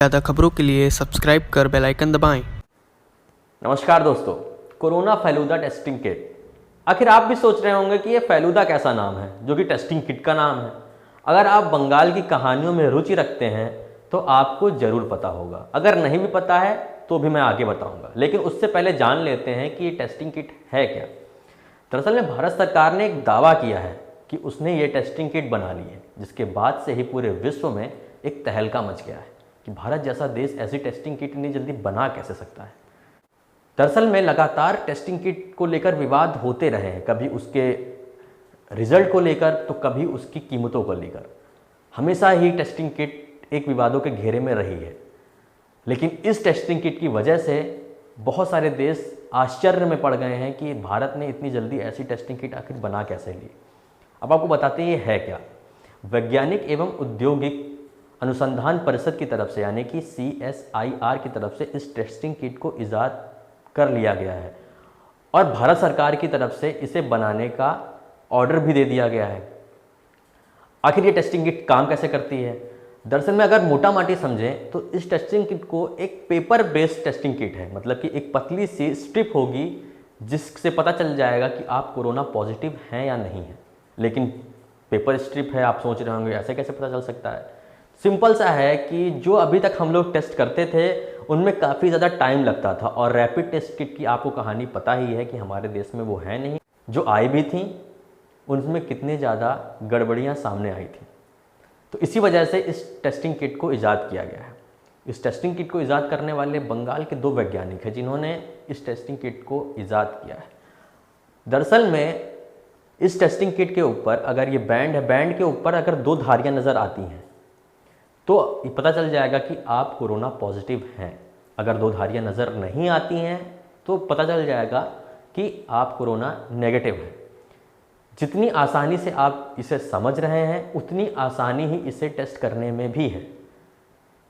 ज़्यादा खबरों के लिए सब्सक्राइब कर बेल आइकन दबाएं। नमस्कार दोस्तों, कोरोना फेलूदा टेस्टिंग किट। आखिर आप भी सोच रहे होंगे कि ये फेलूदा कैसा नाम है जो कि टेस्टिंग किट का नाम है। अगर आप बंगाल की कहानियों में रुचि रखते हैं तो आपको ज़रूर पता होगा। अगर नहीं भी पता है तो भी मैं आगे बताऊंगा, लेकिन उससे पहले जान लेते हैं कि ये टेस्टिंग किट है क्या। दरअसल में भारत सरकार ने एक दावा किया है कि उसने ये टेस्टिंग किट बना ली है, जिसके बाद से ही पूरे विश्व में एक तहलका मच गया है कि भारत जैसा देश ऐसी टेस्टिंग किट इतनी जल्दी बना कैसे सकता है। दरअसल में लगातार टेस्टिंग किट को लेकर विवाद होते रहे हैं, कभी उसके रिजल्ट को लेकर तो कभी उसकी कीमतों को लेकर। हमेशा ही टेस्टिंग किट एक विवादों के घेरे में रही है, लेकिन इस टेस्टिंग किट की वजह से बहुत सारे देश आश्चर्य में पड़ गए हैं कि भारत ने इतनी जल्दी ऐसी टेस्टिंग किट आखिर बना कैसे ली। अब आपको बताते हैं ये है क्या। वैज्ञानिक एवं औद्योगिक अनुसंधान परिषद की तरफ से यानी कि CSIR की तरफ से इस टेस्टिंग किट को ईजाद कर लिया गया है और भारत सरकार की तरफ से इसे बनाने का ऑर्डर भी दे दिया गया है। आखिर ये टेस्टिंग किट काम कैसे करती है? दरअसल में अगर मोटा माटी समझें तो इस टेस्टिंग किट को एक पेपर बेस्ड टेस्टिंग किट है, मतलब कि एक पतली सी स्ट्रिप होगी जिससे पता चल जाएगा कि आप कोरोना पॉजिटिव हैं या नहीं है। लेकिन पेपर स्ट्रिप है, आप सोच रहे होंगे ऐसे कैसे पता चल सकता है। सिंपल सा है कि जो अभी तक हम लोग टेस्ट करते थे उनमें काफ़ी ज़्यादा टाइम लगता था, और रैपिड टेस्ट किट की आपको कहानी पता ही है कि हमारे देश में वो है नहीं। जो आई भी थी उनमें कितने ज़्यादा गड़बड़ियाँ सामने आई थी। तो इसी वजह से इस टेस्टिंग किट को ईजाद किया गया है। इस टेस्टिंग किट को ईजाद करने वाले बंगाल के 2 वैज्ञानिक हैं जिन्होंने इस टेस्टिंग किट को ईजाद किया है। दरअसल में इस टेस्टिंग किट के ऊपर अगर ये बैंड है, बैंड के ऊपर अगर 2 धारियाँ नज़र आती हैं तो पता चल जाएगा कि आप कोरोना पॉजिटिव हैं। अगर 2 धारियाँ नज़र नहीं आती हैं तो पता चल जाएगा कि आप कोरोना नेगेटिव हैं। जितनी आसानी से आप इसे समझ रहे हैं उतनी आसानी ही इसे टेस्ट करने में भी है।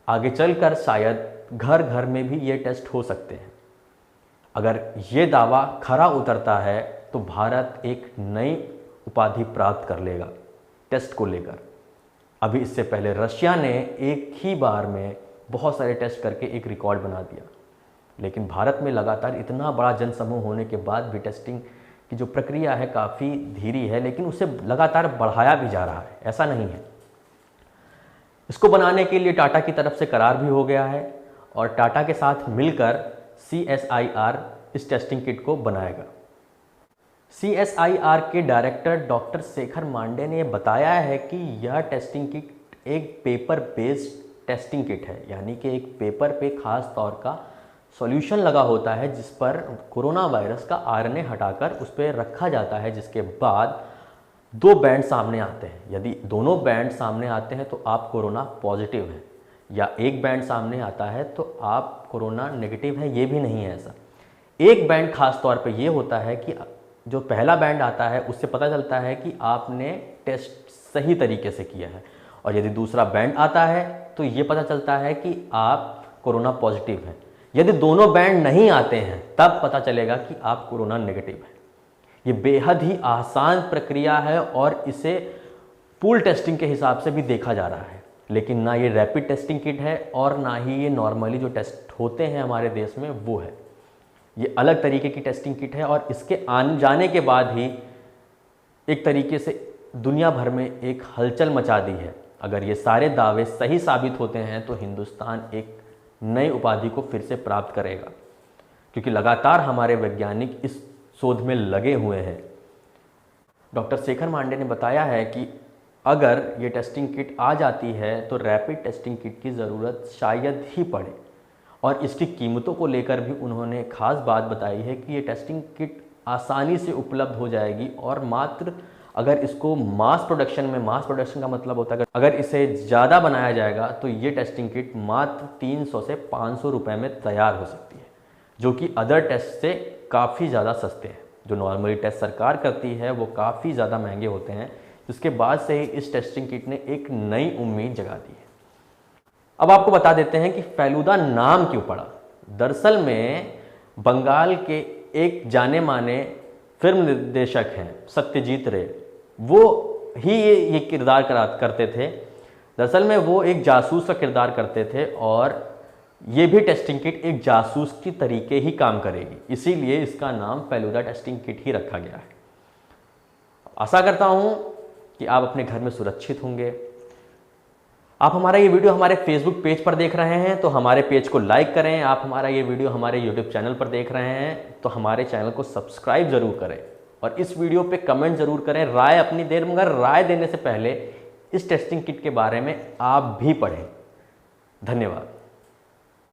आगे चलकर शायद घर घर में भी ये टेस्ट हो सकते हैं। अगर ये दावा खरा उतरता है तो भारत एक नई उपाधि प्राप्त कर लेगा टेस्ट को लेकर। अभी इससे पहले रशिया ने एक ही बार में बहुत सारे टेस्ट करके एक रिकॉर्ड बना दिया, लेकिन भारत में लगातार इतना बड़ा जनसमूह होने के बाद भी टेस्टिंग की जो प्रक्रिया है काफ़ी धीरी है, लेकिन उसे लगातार बढ़ाया भी जा रहा है, ऐसा नहीं है। इसको बनाने के लिए टाटा की तरफ से करार भी हो गया है और टाटा के साथ मिलकर CSIR इस टेस्टिंग किट को बनाएगा। CSIR के डायरेक्टर डॉक्टर शेखर मांडे ने बताया है कि यह टेस्टिंग किट एक पेपर बेस्ड टेस्टिंग किट है, यानी कि एक पेपर पे खास तौर का सॉल्यूशन लगा होता है जिस पर कोरोना वायरस का RNA हटाकर उस पर रखा जाता है, जिसके बाद 2 बैंड सामने आते हैं। यदि दोनों बैंड सामने आते हैं तो आप कोरोना पॉजिटिव हैं, या एक बैंड सामने आता है तो आप कोरोना नेगेटिव हैं, ये भी नहीं है ऐसा। एक बैंड खास तौर पे ये होता है कि जो पहला बैंड आता है उससे पता चलता है कि आपने टेस्ट सही तरीके से किया है, और यदि दूसरा बैंड आता है तो ये पता चलता है कि आप कोरोना पॉजिटिव हैं। यदि दोनों बैंड नहीं आते हैं तब पता चलेगा कि आप कोरोना नेगेटिव हैं। ये बेहद ही आसान प्रक्रिया है और इसे पूल टेस्टिंग के हिसाब से भी देखा जा रहा है, लेकिन ना ये रैपिड टेस्टिंग किट है और ना ही ये नॉर्मली जो टेस्ट होते हैं हमारे देश में वो है। ये अलग तरीके की टेस्टिंग किट है और इसके आने जाने के बाद ही एक तरीके से दुनिया भर में एक हलचल मचा दी है। अगर ये सारे दावे सही साबित होते हैं तो हिंदुस्तान एक नई उपाधि को फिर से प्राप्त करेगा, क्योंकि लगातार हमारे वैज्ञानिक इस शोध में लगे हुए हैं। डॉक्टर शेखर मांडे ने बताया है कि अगर ये टेस्टिंग किट आ जाती है तो रैपिड टेस्टिंग किट की ज़रूरत शायद ही पड़े, और इसकी कीमतों को लेकर भी उन्होंने खास बात बताई है कि ये टेस्टिंग किट आसानी से उपलब्ध हो जाएगी, और मात्र अगर इसको मास प्रोडक्शन का मतलब होता है अगर इसे ज़्यादा बनाया जाएगा तो ये टेस्टिंग किट मात्र 300 से 500 रुपये में तैयार हो सकती है, जो कि अदर टेस्ट से काफ़ी ज़्यादा सस्ते हैं। जो नॉर्मली टेस्ट सरकार करती है वो काफ़ी ज़्यादा महंगे होते हैं, जिसके बाद से ही इस टेस्टिंग किट ने एक नई उम्मीद जगा दी है। अब आपको बता देते हैं कि फेलूदा नाम क्यों पड़ा। दरअसल में बंगाल के एक जाने माने फिल्म निर्देशक हैं सत्यजीत रे, वो ही ये किरदार करते थे दरअसल में वो एक जासूस का किरदार करते थे और ये भी टेस्टिंग किट एक जासूस की तरीके ही काम करेगी, इसीलिए इसका नाम फेलुदा टेस्टिंग किट ही रखा गया है। आशा करता हूँ कि आप अपने घर में सुरक्षित होंगे। आप हमारा ये वीडियो हमारे फेसबुक पेज पर देख रहे हैं तो हमारे पेज को लाइक करें। आप हमारा ये वीडियो हमारे यूट्यूब चैनल पर देख रहे हैं तो हमारे चैनल को सब्सक्राइब ज़रूर करें और इस वीडियो पे कमेंट ज़रूर करें, राय अपनी देर, मगर राय देने से पहले इस टेस्टिंग किट के बारे में आप भी पढ़ें। धन्यवाद।